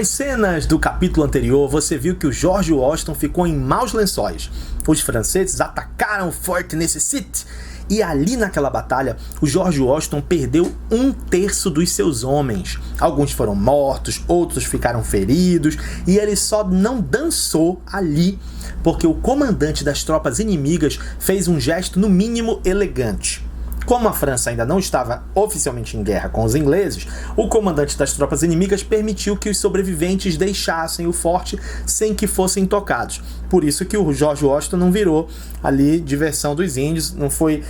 Nas cenas do capítulo anterior, você viu que o George Washington ficou em maus lençóis. Os franceses atacaram o Fort Necessite e ali naquela batalha, o George Washington perdeu 1/3 dos seus homens. Alguns foram mortos, outros ficaram feridos e ele só não dançou ali porque o comandante das tropas inimigas fez um gesto no mínimo elegante. Como a França ainda não estava oficialmente em guerra com os ingleses, o comandante das tropas inimigas permitiu que os sobreviventes deixassem o forte sem que fossem tocados. Por isso que o George Washington não virou ali diversão dos índios, não foi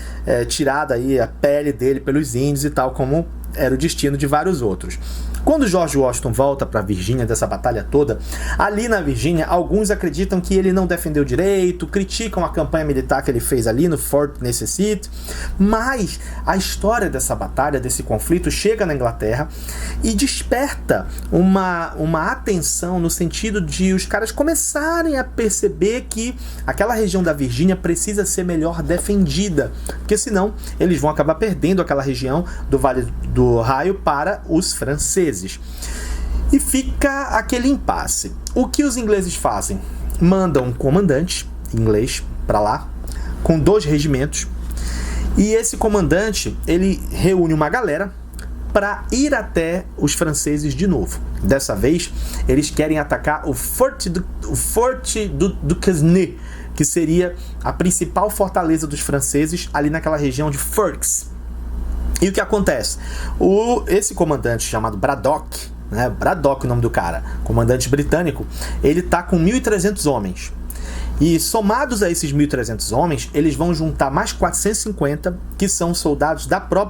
tirada aí a pele dele pelos índios e tal, como era o destino de vários outros. Quando George Washington volta para a Virgínia dessa batalha toda, ali na Virgínia, alguns acreditam que ele não defendeu direito, criticam a campanha militar que ele fez ali no Fort Necessite, mas a história dessa batalha, desse conflito, chega na Inglaterra e desperta uma atenção no sentido de os caras começarem a perceber que aquela região da Virgínia precisa ser melhor defendida, porque senão eles vão acabar perdendo aquela região do Vale do Ohio para os franceses. E fica aquele impasse. O que os ingleses fazem? Mandam um comandante inglês para lá, com 2 regimentos, e esse comandante, ele reúne uma galera para ir até os franceses de novo. Dessa vez, eles querem atacar o Fort do Quesnay, que seria a principal fortaleza dos franceses ali naquela região de Fergus. E o que acontece? Esse comandante chamado Braddock, né? Braddock, o nome do cara, comandante britânico, ele tá com 1.300 homens. E somados a esses 1.300 homens, eles vão juntar mais 450, que são soldados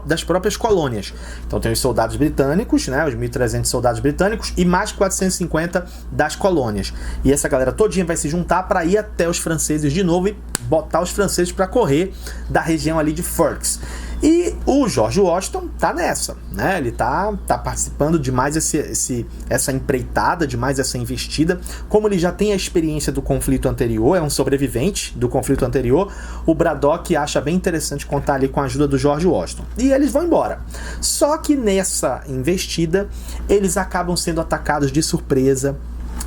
das próprias colônias. Então tem os soldados britânicos, né, os 1.300 soldados britânicos, e mais 450 das colônias. E essa galera todinha vai se juntar para ir até os franceses de novo e botar os franceses para correr da região ali de Fergus. E o George Washington tá nessa, né? Ele tá participando de mais essa empreitada, de mais essa investida. Como ele já tem a experiência do conflito anterior, é um sobrevivente do conflito anterior, o Braddock acha bem interessante contar ali com a ajuda do George Washington. E eles vão embora. Só que nessa investida, eles acabam sendo atacados de surpresa,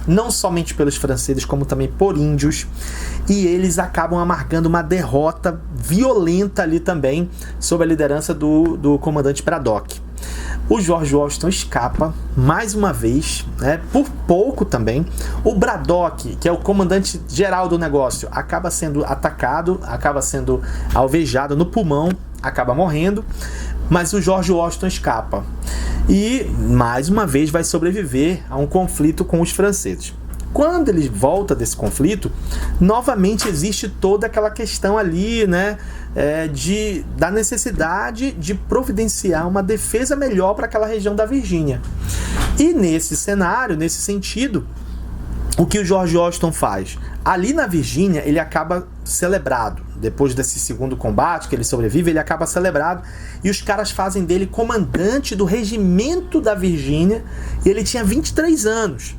não somente pelos franceses, como também por índios, e eles acabam amargando uma derrota violenta ali também, sob a liderança do comandante Braddock. O George Washington escapa, mais uma vez, né, por pouco também. O Braddock, que é o comandante geral do negócio, acaba sendo atacado, acaba sendo alvejado no pulmão, acaba morrendo, mas o George Washington escapa. E, mais uma vez, vai sobreviver a um conflito com os franceses. Quando ele volta desse conflito, novamente existe toda aquela questão ali, né, da necessidade de providenciar uma defesa melhor para aquela região da Virgínia. E nesse cenário, nesse sentido, o que o George Washington faz? Ali na Virgínia, ele acaba celebrado. Depois desse segundo combate, que ele sobrevive, ele acaba celebrado. E os caras fazem dele comandante do regimento da Virgínia. E ele tinha 23 anos.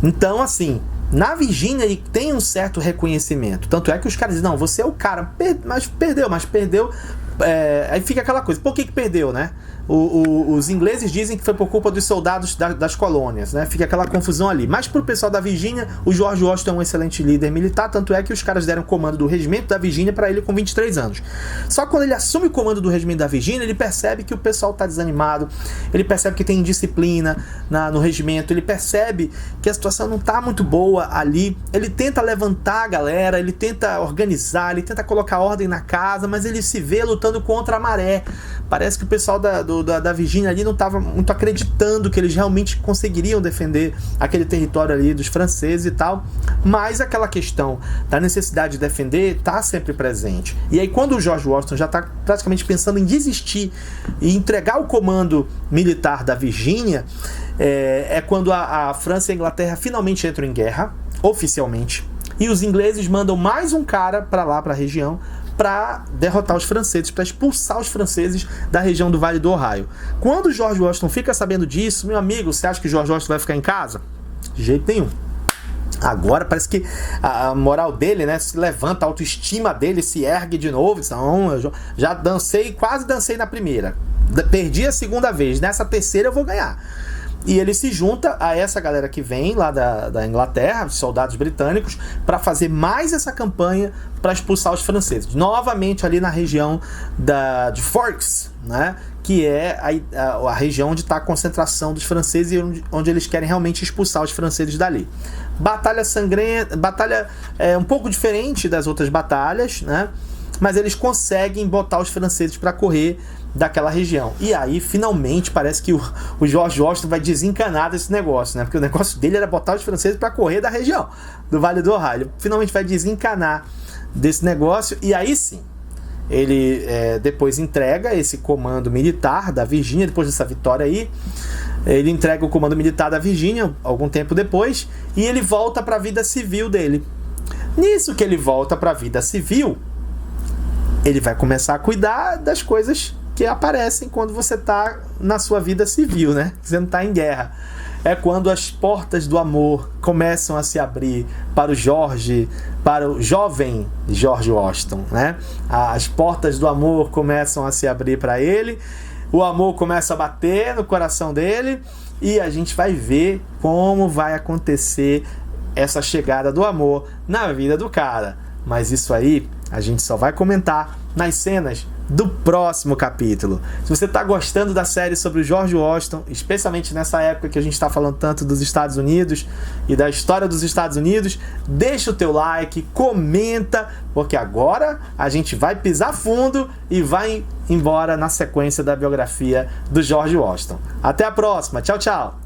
Então, assim, na Virgínia ele tem um certo reconhecimento. Tanto é que os caras dizem, não, você é o cara, mas perdeu. Aí fica aquela coisa, por que perdeu, né? Os ingleses dizem que foi por culpa dos soldados das colônias, né? Fica aquela confusão ali. Mas pro pessoal da Virgínia, o George Washington é um excelente líder militar, tanto é que os caras deram comando do regimento da Virgínia para ele com 23 anos. Só que quando ele assume o comando do regimento da Virgínia, ele percebe que o pessoal tá desanimado, ele percebe que tem indisciplina no regimento, ele percebe que a situação não tá muito boa ali, ele tenta levantar a galera, ele tenta organizar, ele tenta colocar ordem na casa, mas ele se vê lutando contra a maré. Parece que o pessoal da Virgínia ali não estava muito acreditando que eles realmente conseguiriam defender aquele território ali dos franceses e tal, mas aquela questão da necessidade de defender está sempre presente. E aí quando o George Washington já está praticamente pensando em desistir e entregar o comando militar da Virgínia, é quando a França e a Inglaterra finalmente entram em guerra, oficialmente, e os ingleses mandam mais um cara para lá, para a região, para derrotar os franceses, para expulsar os franceses da região do Vale do Ohio. Quando o George Washington fica sabendo disso, meu amigo, você acha que o George Washington vai ficar em casa? De jeito nenhum. Agora parece que a moral dele, né, se levanta, a autoestima dele se ergue de novo. Então, eu já dancei, quase dancei na primeira. Perdi a segunda vez, nessa terceira eu vou ganhar. E ele se junta a essa galera que vem lá da Inglaterra, os soldados britânicos, para fazer mais essa campanha para expulsar os franceses. Novamente ali na região de Forks, né? Que é a região onde está a concentração dos franceses e onde eles querem realmente expulsar os franceses dali. Batalha sangrenta, batalha um pouco diferente das outras batalhas, né? Mas eles conseguem botar os franceses para correr daquela região. E aí, finalmente, parece que o George Washington vai desencanar desse negócio, né? Porque o negócio dele era botar os franceses para correr da região do Vale do Ohio. Ele finalmente vai desencanar desse negócio, e aí sim, ele depois entrega esse comando militar da Virgínia, depois dessa vitória aí, ele entrega o comando militar da Virgínia algum tempo depois, e ele volta para a vida civil dele. Nisso que ele volta para a vida civil, ele vai começar a cuidar das coisas que aparecem quando você está na sua vida civil, né? Você não está em guerra. É quando as portas do amor começam a se abrir para o jovem George Washington, né? As portas do amor começam a se abrir para ele, o amor começa a bater no coração dele, e a gente vai ver como vai acontecer essa chegada do amor na vida do cara. Mas isso aí a gente só vai comentar nas cenas do próximo capítulo. Se você está gostando da série sobre o George Washington, especialmente nessa época que a gente está falando tanto dos Estados Unidos e da história dos Estados Unidos, deixa o teu like, comenta, porque agora a gente vai pisar fundo e vai embora na sequência da biografia do George Washington. Até a próxima, tchau, tchau!